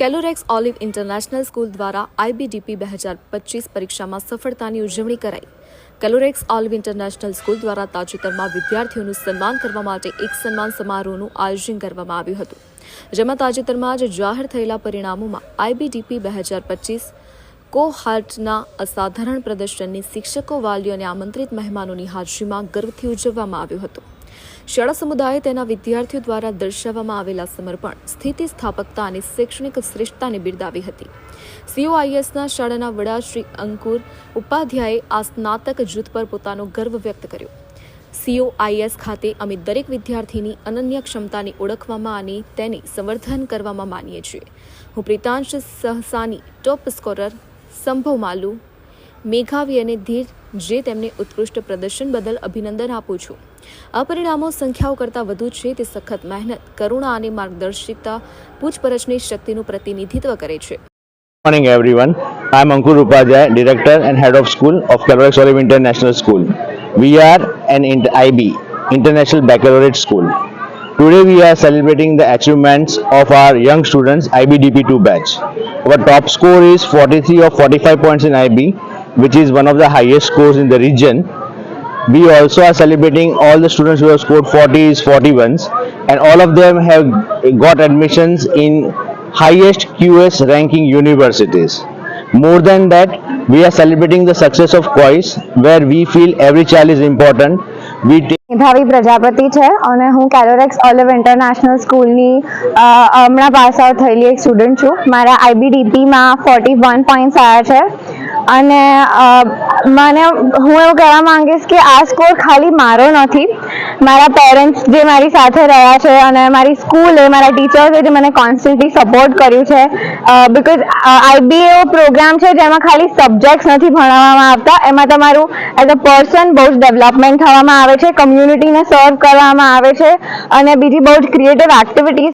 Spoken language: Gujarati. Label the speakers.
Speaker 1: કેલોરેક્સ ઓલિવ ઇન્ટરનેશનલ સ્કૂલ દ્વારા IBDP 2025 પરીક્ષામાં સફળતાની ઉજવણી કરાઈ. કેલોરેક્સ ઓલિવ ઇન્ટરનેશનલ સ્કૂલ દ્વારા તાજેતરમાં વિદ્યાર્થીઓનું સન્માન કરવા માટે એક સન્માન સમારોહનું આયોજન કરવામાં આવ્યું હતું, જેમાં તાજેતરમાં જ જાહેર થયેલા પરિણામોમાં IBDP 2025 કોહાર્ટના અસાધારણ પ્રદર્શનની શિક્ષકો, વાલીઓ અને આમંત્રિત મહેમાનોની હાજરીમાં ગર્વથી ઉજવવામાં આવ્યું હતું. શાળા સમુદાયે તેના વિદ્યાર્થીઓ દ્વારા દર્શાવવામાં આવેલા સમર્પણ, સ્થિતિસ્થાપકતા અને શૈક્ષણિક શ્રેષ્ઠતાને બિરદાવી હતી. COISના શાળાના વડા શ્રી અંકુર ઉપાધ્યાયે આ સ્નાતક જૂથ પર પોતાનો ગર્વ વ્યક્ત કર્યો. COIS ખાતે અમે દરેક વિદ્યાર્થીની અનન્ય ક્ષમતાને ઓળખવામાં અને તેને સંવર્ધન કરવામાં માનીએ છીએ. હું પ્રિતાંશ સહસાની, ટોપ સ્કોરર સંભવ માલુ, મેઘાવી અને ધીર જે તેમને ઉત્કૃષ્ટ પ્રદર્શન બદલ અભિનંદન આપું છું. આ પરિણામો સંખ્યાઓ કરતાં વધુ છે. તે સખત મહેનત, કરુણા અને માર્ગદર્શિતા પૂછપરછની શક્તિનું પ્રતિનિધિત્વ કરે છે.
Speaker 2: Good morning everyone. I am Ankur Upadhyay, Director and Head of School of Kelorex Olive International School. We are an IB, International Baccalaureate School. Today we are celebrating the achievements of our young students IBDP2 batch. Our top score is 43 of 45 points in IB, which is one of the highest scores in the region. We also are celebrating all the students who have scored 40s, 41s, and all of them have got admissions in highest QS ranking universities. More than that, we are celebrating the success of COIS, where we feel every child is important. We take
Speaker 3: મેઘાવી Prajapati છે અને હું કેલોરેક્સ ઓલિવ ઇન્ટરનેશનલ સ્કૂલની હમણાં પાસ આઉટ થયેલી એક સ્ટુડન્ટ છું. મારા IBDPમાં 41 પોઈન્ટ્સ આવ્યા છે અને હું એવું કહેવા માંગીશ કે આ સ્કોર ખાલી મારો નથી, મારા પેરેન્ટ્સ જે મારી સાથે રહ્યા છે અને મારી સ્કૂલે, મારા ટીચર્સે જે મને કોન્સ્ટન્ટલી સપોર્ટ કર્યું છે. બિકોઝ IB એવો પ્રોગ્રામ છે જેમાં ખાલી સબ્જેક્ટ્સ નથી ભણાવવામાં આવતા, એમાં તમારું એઝ અ પર્સન બહુ જ ડેવલપમેન્ટ થવામાં આવે છે, કમ્યુનિટીને સર્વ કરવામાં આવે છે અને બીજી બહુ જ ક્રિએટિવ એક્ટિવિટીઝ